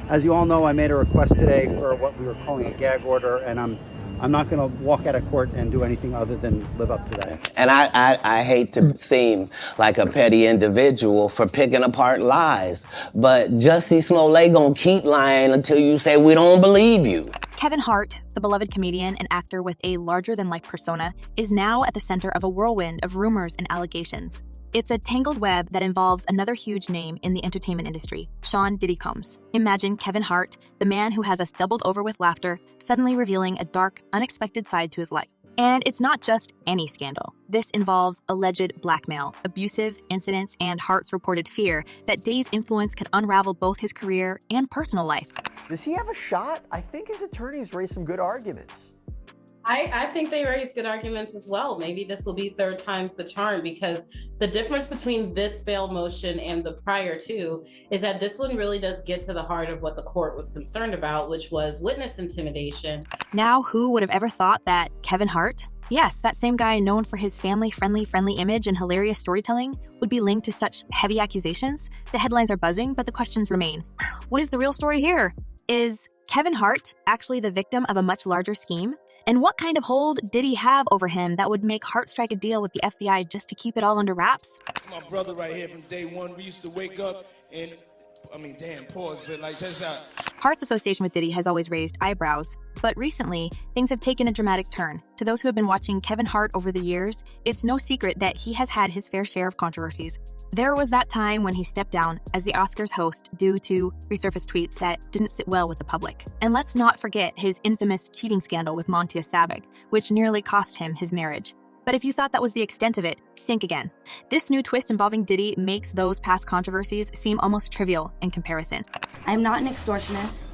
As you all know, I made a request today for what we were calling a gag order, and I'm not going to walk out of court and do anything other than live up to that. And I hate to seem like a petty individual for picking apart lies, but Jussie Smollett gonna keep lying until you say we don't believe you. Kevin Hart, the beloved comedian and actor with a larger-than-life persona, is now at the center of a whirlwind of rumors and allegations. It's a tangled web that involves another huge name in the entertainment industry, Sean Diddy Combs. Imagine Kevin Hart, the man who has us doubled over with laughter, suddenly revealing a dark, unexpected side to his life. And it's not just any scandal. This involves alleged blackmail, abusive incidents, and Hart's reported fear that Diddy's influence could unravel both his career and personal life. Does he have a shot? I think his attorneys raised some good arguments. I think they raise good arguments as well. Maybe this will be third time's the charm, because the difference between this bail motion and the prior two is that this one really does get to the heart of what the court was concerned about, which was witness intimidation. Now, who would have ever thought that Kevin Hart, yes, that same guy known for his family-friendly image and hilarious storytelling, would be linked to such heavy accusations? The headlines are buzzing, but the questions remain. What is the real story here? Is Kevin Hart actually the victim of a much larger scheme? And what kind of hold did he have over him that would make Hart strike a deal with the FBI just to keep it all under wraps? My brother right here from day one, we used to wake up and, pause, but like, check this out. Hart's association with Diddy has always raised eyebrows, but recently, things have taken a dramatic turn. To those who have been watching Kevin Hart over the years, it's no secret that he has had his fair share of controversies. There was that time when he stepped down as the Oscars host due to resurfaced tweets that didn't sit well with the public. And let's not forget his infamous cheating scandal with Montia Sabic, which nearly cost him his marriage. But if you thought that was the extent of it, think again. This new twist involving Diddy makes those past controversies seem almost trivial in comparison. I'm not an extortionist.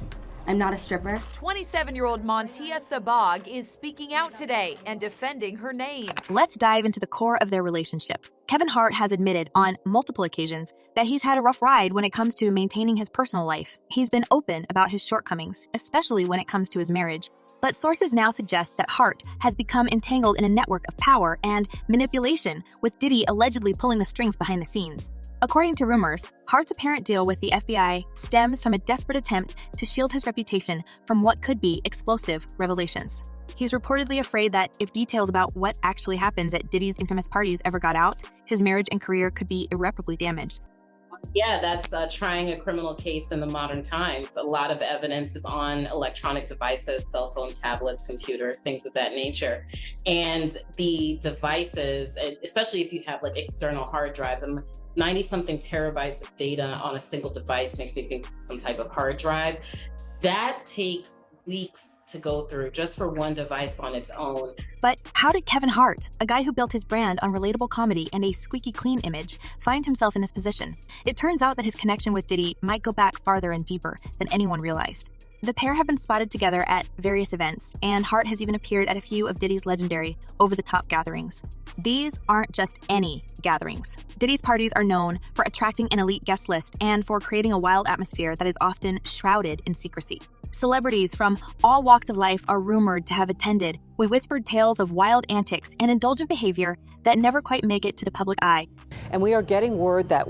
I'm not a stripper. 27-year-old Montia Sabic is speaking out today and defending her name. Let's dive into the core of their relationship. Kevin Hart has admitted on multiple occasions that he's had a rough ride when it comes to maintaining his personal life. He's been open about his shortcomings, especially when it comes to his marriage. But sources now suggest that Hart has become entangled in a network of power and manipulation, with Diddy allegedly pulling the strings behind the scenes. According to rumors, Hart's apparent deal with the FBI stems from a desperate attempt to shield his reputation from what could be explosive revelations. He's reportedly afraid that if details about what actually happens at Diddy's infamous parties ever got out, his marriage and career could be irreparably damaged. Yeah, that's trying a criminal case in the modern times. A lot of evidence is on electronic devices, cell phone, tablets, computers, things of that nature. And the devices, especially if you have like external hard drives, 90-something terabytes of data on a single device makes me think it's some type of hard drive. That takes weeks to go through just for one device on its own. But how did Kevin Hart, a guy who built his brand on relatable comedy and a squeaky clean image, find himself in this position? It turns out that his connection with Diddy might go back farther and deeper than anyone realized. The pair have been spotted together at various events, and Hart has even appeared at a few of Diddy's legendary over-the-top gatherings. These aren't just any gatherings. Diddy's parties are known for attracting an elite guest list and for creating a wild atmosphere that is often shrouded in secrecy. Celebrities from all walks of life are rumored to have attended, with whispered tales of wild antics and indulgent behavior that never quite make it to the public eye. And we are getting word that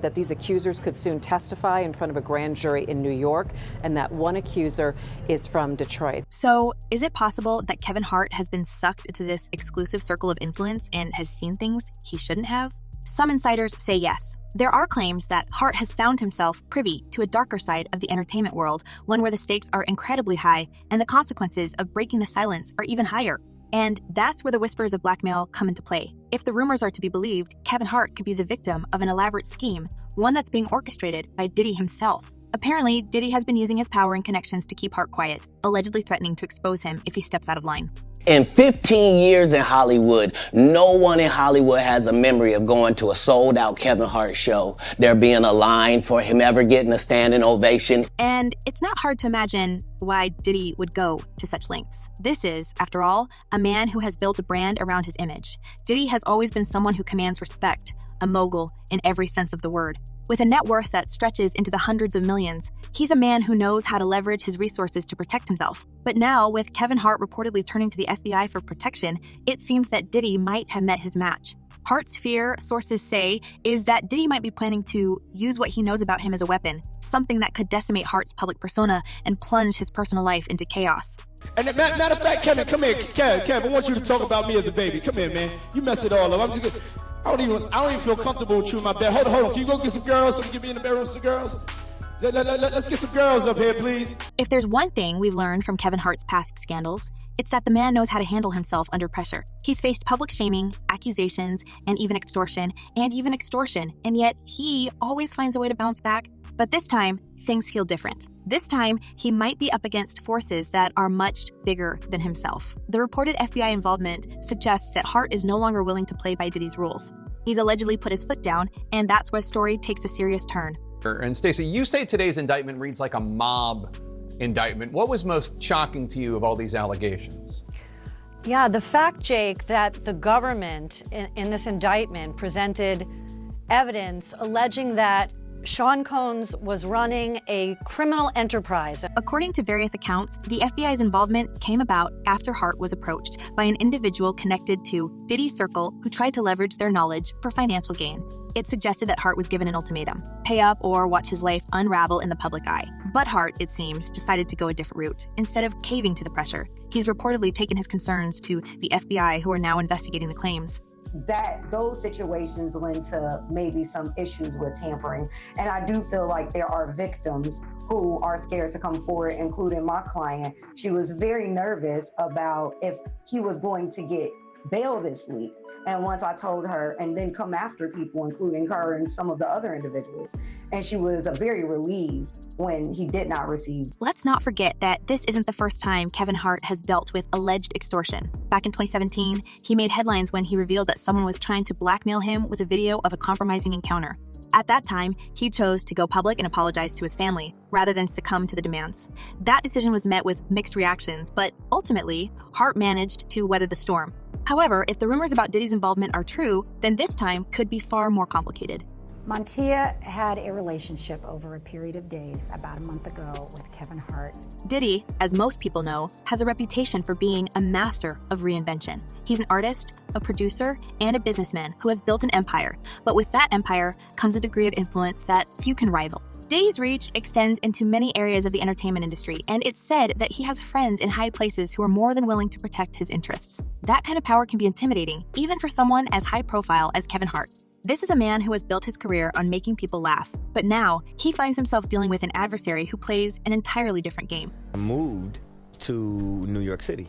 that these accusers could soon testify in front of a grand jury in New York, and that one accuser is from Detroit. So, is it possible that Kevin Hart has been sucked into this exclusive circle of influence and has seen things he shouldn't have? Some insiders say yes. There are claims that Hart has found himself privy to a darker side of the entertainment world, one where the stakes are incredibly high and the consequences of breaking the silence are even higher. And that's where the whispers of blackmail come into play. If the rumors are to be believed, Kevin Hart could be the victim of an elaborate scheme, one that's being orchestrated by Diddy himself. Apparently, Diddy has been using his power and connections to keep Hart quiet, allegedly threatening to expose him if he steps out of line. In 15 years in Hollywood, no one in Hollywood has a memory of going to a sold-out Kevin Hart show, there being a line for him ever getting a standing ovation. And it's not hard to imagine why Diddy would go to such lengths. This is, after all, a man who has built a brand around his image. Diddy has always been someone who commands respect, a mogul in every sense of the word. With a net worth that stretches into the hundreds of millions, he's a man who knows how to leverage his resources to protect himself. But now, with Kevin Hart reportedly turning to the FBI for protection, it seems that Diddy might have met his match. Hart's fear, sources say, is that Diddy might be planning to use what he knows about him as a weapon, something that could decimate Hart's public persona and plunge his personal life into chaos. And matter of fact, Kevin, come here. Kevin, I want you to talk about me as a baby. Come here, man. You mess it all up. I don't even feel comfortable with you in my bed. Hold on. Can you go get some girls? So get me in the bedroom with some girls? Let's get some girls up here, please. If there's one thing we've learned from Kevin Hart's past scandals, it's that the man knows how to handle himself under pressure. He's faced public shaming, accusations, and even extortion, and yet he always finds a way to bounce back. But this time, things feel different. This time, he might be up against forces that are much bigger than himself. The reported FBI involvement suggests that Hart is no longer willing to play by Diddy's rules. He's allegedly put his foot down, and that's where the story takes a serious turn. And Stacey, you say today's indictment reads like a mob indictment. What was most shocking to you of all these allegations? Yeah, the fact, Jake, that the government in this indictment presented evidence alleging that Sean Combs was running a criminal enterprise. According to various accounts, the FBI's involvement came about after Hart was approached by an individual connected to Diddy's circle who tried to leverage their knowledge for financial gain. It suggested that Hart was given an ultimatum: pay up or watch his life unravel in the public eye. But Hart, it seems, decided to go a different route. Instead of caving to the pressure, he's reportedly taken his concerns to the FBI, who are now investigating the claims. Those situations lend to maybe some issues with tampering. And I do feel like there are victims who are scared to come forward, including my client. She was very nervous about if he was going to get bail this week. And once I told her, and then come after people, including her and some of the other individuals, and she was very relieved when he did not receive. Let's not forget that this isn't the first time Kevin Hart has dealt with alleged extortion. Back in 2017, he made headlines when he revealed that someone was trying to blackmail him with a video of a compromising encounter. At that time, he chose to go public and apologize to his family, rather than succumb to the demands. That decision was met with mixed reactions, but ultimately, Hart managed to weather the storm. However, if the rumors about Diddy's involvement are true, then this time could be far more complicated. Montia had a relationship over a period of days about a month ago with Kevin Hart. Diddy, as most people know, has a reputation for being a master of reinvention. He's an artist, a producer, and a businessman who has built an empire. But with that empire comes a degree of influence that few can rival. Diddy's reach extends into many areas of the entertainment industry, and it's said that he has friends in high places who are more than willing to protect his interests. That kind of power can be intimidating, even for someone as high profile as Kevin Hart. This is a man who has built his career on making people laugh, but now he finds himself dealing with an adversary who plays an entirely different game. I moved to New York City,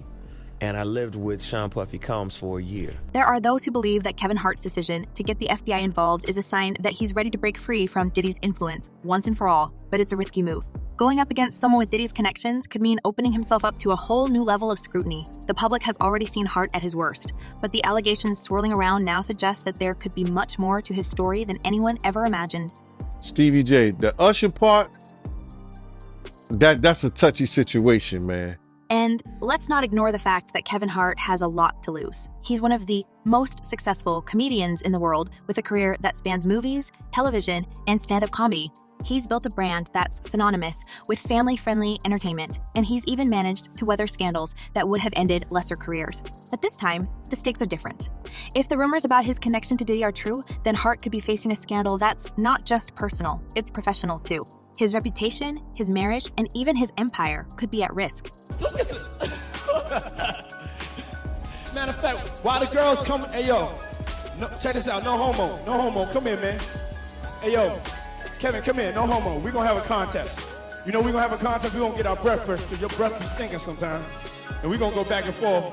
and I lived with Sean Puffy Combs for a year. There are those who believe that Kevin Hart's decision to get the FBI involved is a sign that he's ready to break free from Diddy's influence once and for all, but it's a risky move. Going up against someone with Diddy's connections could mean opening himself up to a whole new level of scrutiny. The public has already seen Hart at his worst, but the allegations swirling around now suggest that there could be much more to his story than anyone ever imagined. Stevie J, the Usher part, that's a touchy situation, man. And let's not ignore the fact that Kevin Hart has a lot to lose. He's one of the most successful comedians in the world with a career that spans movies, television, and stand-up comedy. He's built a brand that's synonymous with family-friendly entertainment, and he's even managed to weather scandals that would have ended lesser careers. But this time, the stakes are different. If the rumors about his connection to Diddy are true, then Hart could be facing a scandal that's not just personal, it's professional too. His reputation, his marriage, and even his empire could be at risk. Look at this. Matter of fact, while the girls come, hey yo, no, check this out, no homo, come here, man. Hey yo, Kevin, come here, no homo. We're gonna have a contest. You know we're gonna have a contest, we're gonna get our breath first, because your breath be stinking sometimes. And we're gonna go back and forth.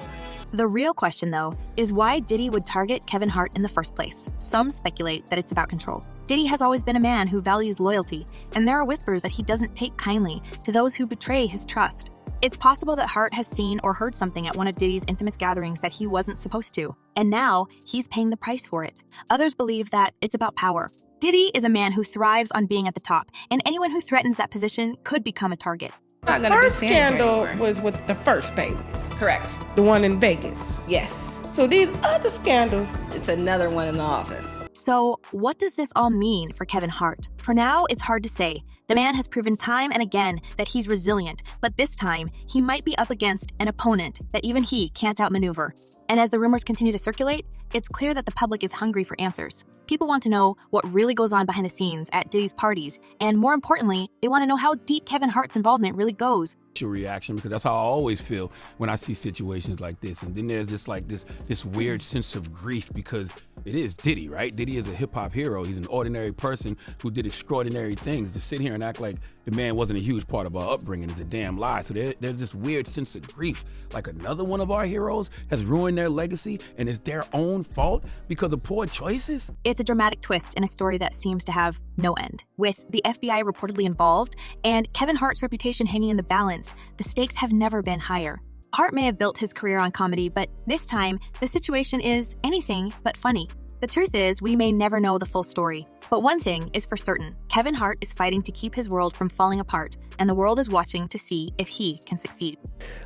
The real question, though, is why Diddy would target Kevin Hart in the first place. Some speculate that it's about control. Diddy has always been a man who values loyalty, and there are whispers that he doesn't take kindly to those who betray his trust. It's possible that Hart has seen or heard something at one of Diddy's infamous gatherings that he wasn't supposed to, and now he's paying the price for it. Others believe that it's about power. Diddy is a man who thrives on being at the top, and anyone who threatens that position could become a target. The first scandal was with the first baby. Correct. The one in Vegas. Yes. So these other scandals. It's another one in the office. So what does this all mean for Kevin Hart, For now, it's hard to say. The man has proven time and again that he's resilient, but this time, he might be up against an opponent that even he can't outmaneuver. And as the rumors continue to circulate, it's clear that the public is hungry for answers. People want to know what really goes on behind the scenes at Diddy's parties, and more importantly, they want to know how deep Kevin Hart's involvement really goes. Reaction, because that's how I always feel when I see situations like this. And then there's this weird sense of grief, because it is Diddy, right? Diddy is a hip-hop hero. He's an ordinary person who did extraordinary things. To sit here and act like the man wasn't a huge part of our upbringing is a damn lie. So there's this weird sense of grief, like another one of our heroes has ruined their legacy and it's their own fault because of poor choices. It's a dramatic twist in a story that seems to have no end. With the FBI reportedly involved and Kevin Hart's reputation hanging in the balance, the stakes have never been higher. Hart may have built his career on comedy, but this time, the situation is anything but funny. The truth is, we may never know the full story. But one thing is for certain, Kevin Hart is fighting to keep his world from falling apart, and the world is watching to see if he can succeed.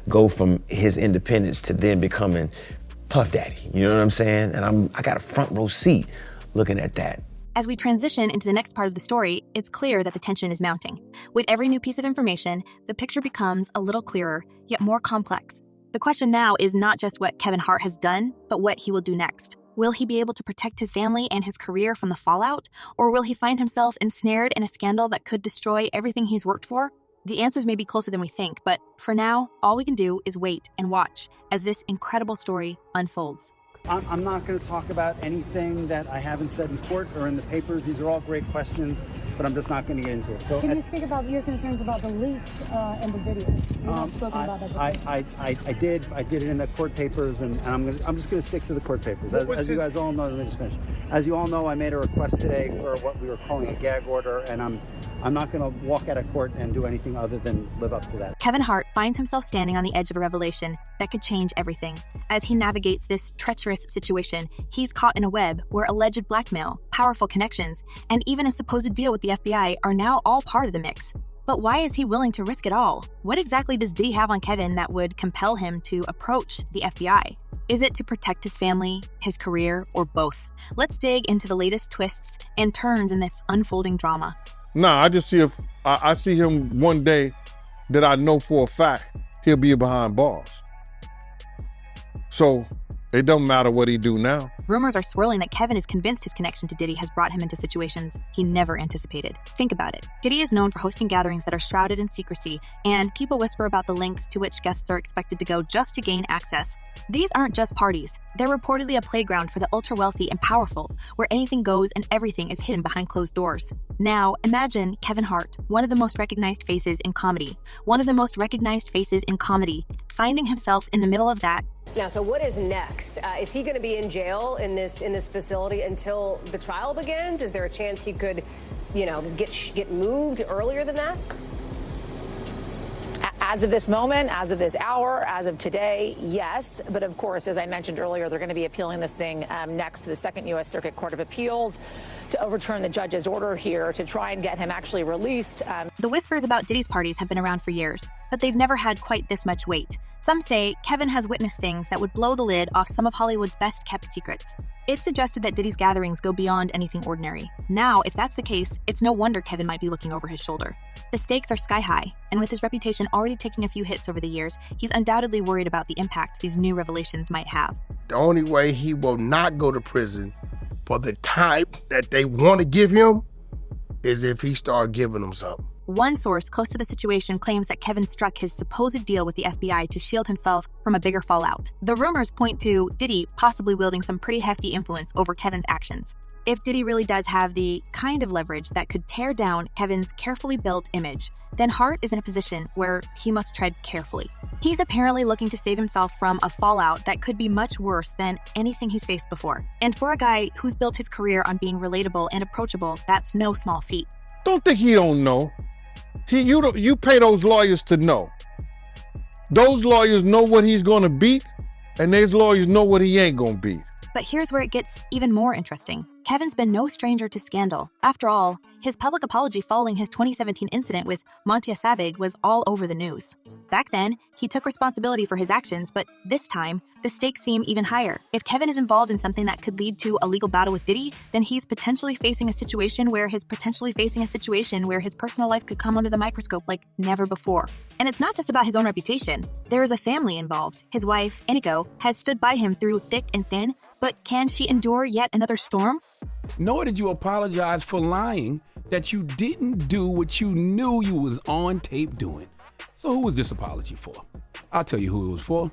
Go from his independence to then becoming Puff Daddy, you know what I'm saying? And I got a front row seat looking at that. As we transition into the next part of the story, it's clear that the tension is mounting. With every new piece of information, the picture becomes a little clearer, yet more complex. The question now is not just what Kevin Hart has done, but what he will do next. Will he be able to protect his family and his career from the fallout? Or will he find himself ensnared in a scandal that could destroy everything he's worked for? The answers may be closer than we think, but for now, all we can do is wait and watch as this incredible story unfolds. I'm not going to talk about anything that I haven't said in court or in the papers. These are all great questions, but I'm just not going to get into it. So, can you speak about your concerns about the leaks and the videos? You have spoken about that before. I did it in the court papers, and I'm just going to stick to the court papers. As you guys all know, let me just finish. As you all know, I made a request today for what we were calling a gag order, and I'm not going to walk out of court and do anything other than live up to that. Kevin Hart finds himself standing on the edge of a revelation that could change everything. As he navigates this treacherous situation, he's caught in a web where alleged blackmail, powerful connections, and even a supposed deal with the FBI are now all part of the mix. But why is he willing to risk it all? What exactly does Diddy have on Kevin that would compel him to approach the FBI? Is it to protect his family, his career, or both? Let's dig into the latest twists and turns in this unfolding drama. Nah, I just see I see him one day that I know for a fact he'll be behind bars. So it don't matter what he do now. Rumors are swirling that Kevin is convinced his connection to Diddy has brought him into situations he never anticipated. Think about it. Diddy is known for hosting gatherings that are shrouded in secrecy, and people whisper about the lengths to which guests are expected to go just to gain access. These aren't just parties. They're reportedly a playground for the ultra-wealthy and powerful, where anything goes and everything is hidden behind closed doors. Now, imagine Kevin Hart, one of the most recognized faces in comedy, finding himself in the middle of that. Now, so what is next? Is he going to be in jail in this facility until the trial begins? Is there a chance he could, get moved earlier than that? As of this moment, as of this hour, as of today, yes. But of course, as I mentioned earlier, they're going to be appealing this thing next to the Second U.S. Circuit Court of Appeals to overturn the judge's order here to try and get him actually released. The whispers about Diddy's parties have been around for years, but they've never had quite this much weight. Some say Kevin has witnessed things that would blow the lid off some of Hollywood's best-kept secrets. It's suggested that Diddy's gatherings go beyond anything ordinary. Now, if that's the case, it's no wonder Kevin might be looking over his shoulder. The stakes are sky high, and with his reputation already taking a few hits over the years, he's undoubtedly worried about the impact these new revelations might have. The only way he will not go to prison for the time that they want to give him is if he start giving them something. One source close to the situation claims that Kevin struck his supposed deal with the FBI to shield himself from a bigger fallout. The rumors point to Diddy possibly wielding some pretty hefty influence over Kevin's actions. If Diddy really does have the kind of leverage that could tear down Kevin's carefully built image, then Hart is in a position where he must tread carefully. He's apparently looking to save himself from a fallout that could be much worse than anything he's faced before. And for a guy who's built his career on being relatable and approachable, that's no small feat. Don't think he don't know. You pay those lawyers to know. Those lawyers know what he's going to beat, and those lawyers know what he ain't going to beat. But here's where it gets even more interesting. Kevin's been no stranger to scandal. After all, his public apology following his 2017 incident with Montia Sabig was all over the news. Back then, he took responsibility for his actions, but this time, the stakes seem even higher. If Kevin is involved in something that could lead to a legal battle with Diddy, then he's potentially facing a situation where his personal life could come under the microscope like never before. And it's not just about his own reputation. There is a family involved. His wife, Inigo, has stood by him through thick and thin, but can she endure yet another storm? Nor did you apologize for lying that you didn't do what you knew you was on tape doing. So who was this apology for? I'll tell you who it was for.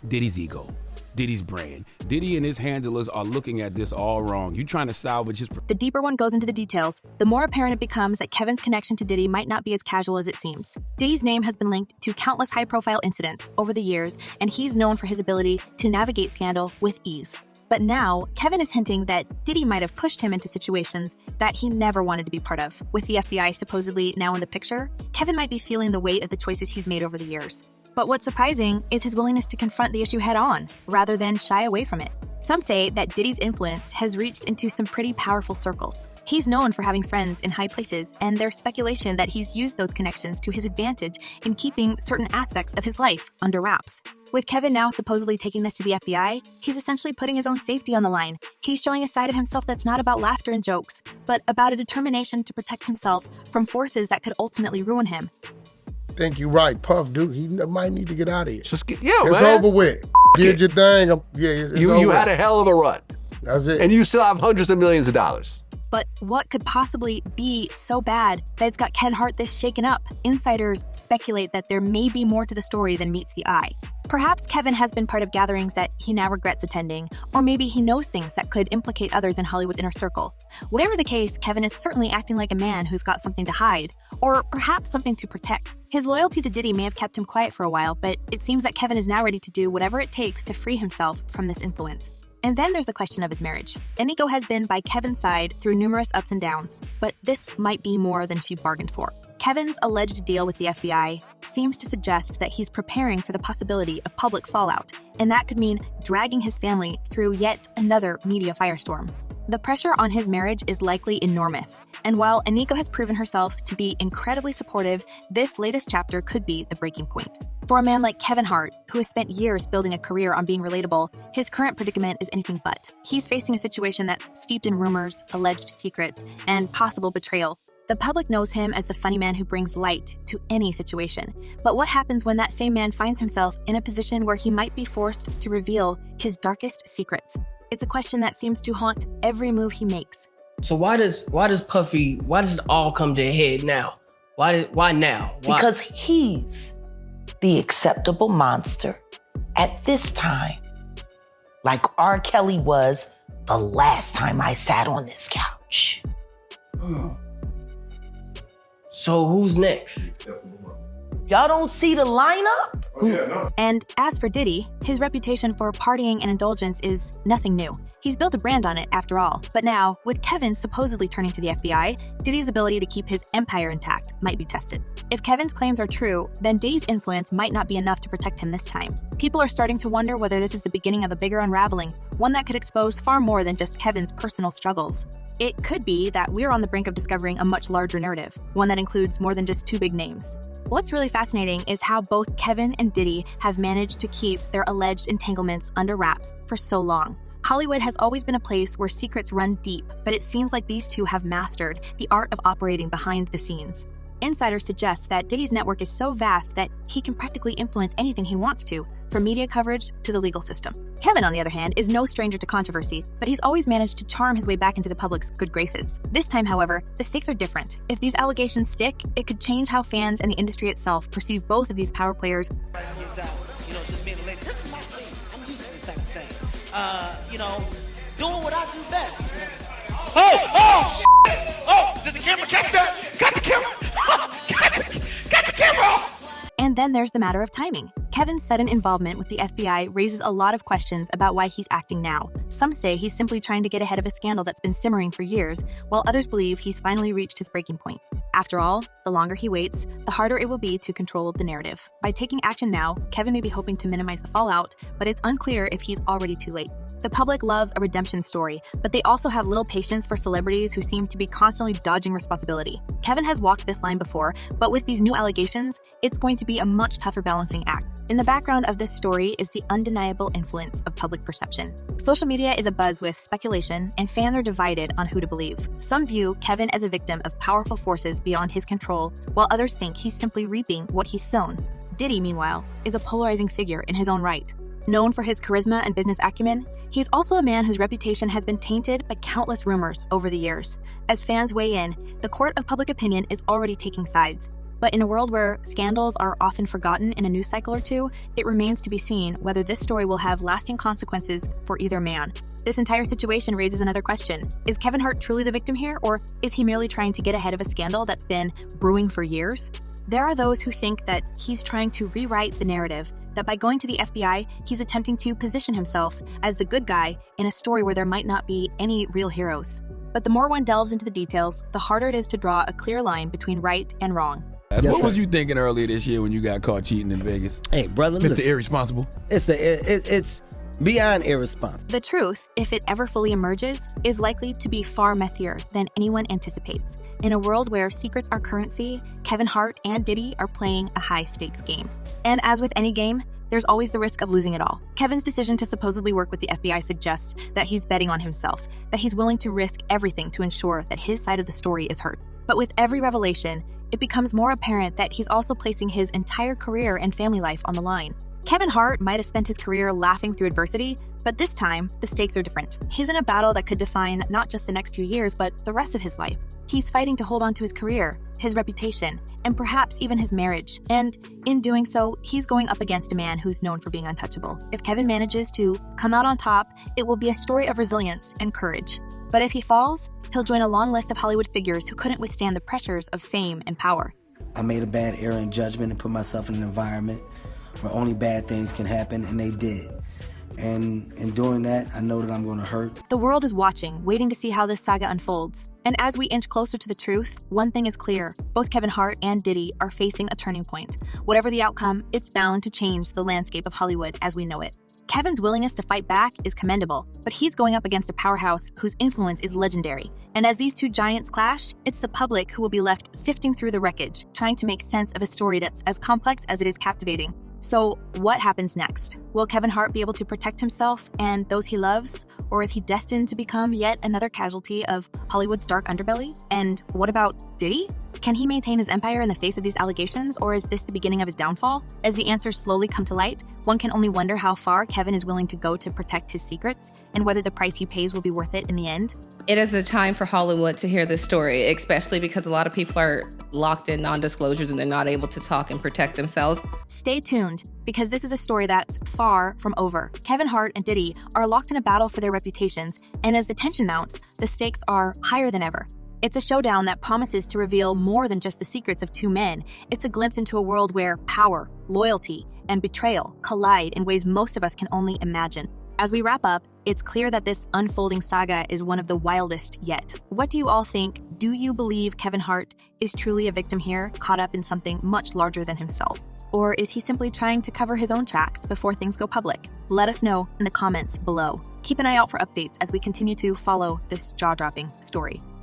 Diddy's ego, Diddy's brand. Diddy and his handlers are looking at this all wrong. You trying to salvage his... The deeper one goes into the details, the more apparent it becomes that Kevin's connection to Diddy might not be as casual as it seems. Diddy's name has been linked to countless high-profile incidents over the years, and he's known for his ability to navigate scandal with ease. But now, Kevin is hinting that Diddy might have pushed him into situations that he never wanted to be part of. With the FBI supposedly now in the picture, Kevin might be feeling the weight of the choices he's made over the years. But what's surprising is his willingness to confront the issue head-on, rather than shy away from it. Some say that Diddy's influence has reached into some pretty powerful circles. He's known for having friends in high places, and there's speculation that he's used those connections to his advantage in keeping certain aspects of his life under wraps. With Kevin now supposedly taking this to the FBI, he's essentially putting his own safety on the line. He's showing a side of himself that's not about laughter and jokes, but about a determination to protect himself from forces that could ultimately ruin him. Think you're right, Puff, dude. He might need to get out of here. Just get, it's man. over with. Did your thing. It's you over. had a hell of a run. That's it. And you still have hundreds of millions of dollars. But what could possibly be so bad that it's got Ken Hart this shaken up? Insiders speculate that there may be more to the story than meets the eye. Perhaps Kevin has been part of gatherings that he now regrets attending, or maybe he knows things that could implicate others in Hollywood's inner circle. Whatever the case, Kevin is certainly acting like a man who's got something to hide, or perhaps something to protect. His loyalty to Diddy may have kept him quiet for a while, but it seems that Kevin is now ready to do whatever it takes to free himself from this influence. And then there's the question of his marriage. Inigo has been by Kevin's side through numerous ups and downs, but this might be more than she bargained for. Kevin's alleged deal with the FBI seems to suggest that he's preparing for the possibility of public fallout, and that could mean dragging his family through yet another media firestorm. The pressure on his marriage is likely enormous, and while Inigo has proven herself to be incredibly supportive, this latest chapter could be the breaking point. For a man like Kevin Hart, who has spent years building a career on being relatable, his current predicament is anything but. He's facing a situation that's steeped in rumors, alleged secrets, and possible betrayal. The public knows him as the funny man who brings light to any situation. But what happens when that same man finds himself in a position where he might be forced to reveal his darkest secrets? It's a question that seems to haunt every move he makes. So why does it all come to a head now? Why now? Why? Because he's the acceptable monster at this time, like R. Kelly was the last time I sat on this couch. So who's next? Y'all don't see the lineup? And as for Diddy, his reputation for partying and indulgence is nothing new. He's built a brand on it after all. But now, with Kevin supposedly turning to the FBI, Diddy's ability to keep his empire intact might be tested. If Kevin's claims are true, then Diddy's influence might not be enough to protect him this time. People are starting to wonder whether this is the beginning of a bigger unraveling, one that could expose far more than just Kevin's personal struggles. It could be that we're on the brink of discovering a much larger narrative, one that includes more than just two big names. What's really fascinating is how both Kevin and Diddy have managed to keep their alleged entanglements under wraps for so long. Hollywood has always been a place where secrets run deep, but it seems like these two have mastered the art of operating behind the scenes. Insiders suggest that Diddy's network is so vast that he can practically influence anything he wants to, from media coverage to the legal system. Kevin, on the other hand, is no stranger to controversy, but he's always managed to charm his way back into the public's good graces. This time, however, the stakes are different. If these allegations stick, it could change how fans and the industry itself perceive both of these power players. This is my scene. I'm used to this type of thing. Doing what I do best. Oh, did the camera catch that? Got the camera! Got the camera! And then there's the matter of timing. Kevin's sudden involvement with the FBI raises a lot of questions about why he's acting now. Some say he's simply trying to get ahead of a scandal that's been simmering for years, while others believe he's finally reached his breaking point. After all, the longer he waits, the harder it will be to control the narrative. By taking action now, Kevin may be hoping to minimize the fallout, but it's unclear if he's already too late. The public loves a redemption story, but they also have little patience for celebrities who seem to be constantly dodging responsibility. Kevin has walked this line before, but with these new allegations, it's going to be a much tougher balancing act. In the background of this story is the undeniable influence of public perception. Social media is abuzz with speculation, and fans are divided on who to believe. Some view Kevin as a victim of powerful forces beyond his control, while others think he's simply reaping what he's sown. Diddy, meanwhile, is a polarizing figure in his own right. Known for his charisma and business acumen, he's also a man whose reputation has been tainted by countless rumors over the years. As fans weigh in, the court of public opinion is already taking sides. But in a world where scandals are often forgotten in a news cycle or two, it remains to be seen whether this story will have lasting consequences for either man. This entire situation raises another question. Is Kevin Hart truly the victim here, or is he merely trying to get ahead of a scandal that's been brewing for years? There are those who think that he's trying to rewrite the narrative, that by going to the FBI, he's attempting to position himself as the good guy in a story where there might not be any real heroes. But the more one delves into the details, the harder it is to draw a clear line between right and wrong. What was you thinking earlier this year when you got caught cheating in Vegas? Hey, brother, Mr. listen. Irresponsible. It's beyond irresponsible. The truth, if it ever fully emerges, is likely to be far messier than anyone anticipates. In a world where secrets are currency, Kevin Hart and Diddy are playing a high-stakes game. And as with any game, there's always the risk of losing it all. Kevin's decision to supposedly work with the FBI suggests that he's betting on himself, that he's willing to risk everything to ensure that his side of the story is heard. But with every revelation, it becomes more apparent that he's also placing his entire career and family life on the line. Kevin Hart might have spent his career laughing through adversity, but this time, the stakes are different. He's in a battle that could define not just the next few years, but the rest of his life. He's fighting to hold on to his career, his reputation, and perhaps even his marriage. And in doing so, he's going up against a man who's known for being untouchable. If Kevin manages to come out on top, it will be a story of resilience and courage. But if he falls, he'll join a long list of Hollywood figures who couldn't withstand the pressures of fame and power. I made a bad error in judgment and put myself in an environment where only bad things can happen, and they did. And in doing that, I know that I'm going to hurt. The world is watching, waiting to see how this saga unfolds. And as we inch closer to the truth, one thing is clear. Both Kevin Hart and Diddy are facing a turning point. Whatever the outcome, it's bound to change the landscape of Hollywood as we know it. Kevin's willingness to fight back is commendable, but he's going up against a powerhouse whose influence is legendary. And as these two giants clash, it's the public who will be left sifting through the wreckage, trying to make sense of a story that's as complex as it is captivating. So, what happens next? Will Kevin Hart be able to protect himself and those he loves? Or is he destined to become yet another casualty of Hollywood's dark underbelly? And what about Diddy? Can he maintain his empire in the face of these allegations, or is this the beginning of his downfall? As the answers slowly come to light, one can only wonder how far Kevin is willing to go to protect his secrets, and whether the price he pays will be worth it in the end. It is a time for Hollywood to hear this story, especially because a lot of people are locked in non-disclosures and they're not able to talk and protect themselves. Stay tuned, because this is a story that's far from over. Kevin Hart and Diddy are locked in a battle for their reputations, and as the tension mounts, the stakes are higher than ever. It's a showdown that promises to reveal more than just the secrets of two men. It's a glimpse into a world where power, loyalty, and betrayal collide in ways most of us can only imagine. As we wrap up, it's clear that this unfolding saga is one of the wildest yet. What do you all think? Do you believe Kevin Hart is truly a victim here, caught up in something much larger than himself? Or is he simply trying to cover his own tracks before things go public? Let us know in the comments below. Keep an eye out for updates as we continue to follow this jaw-dropping story.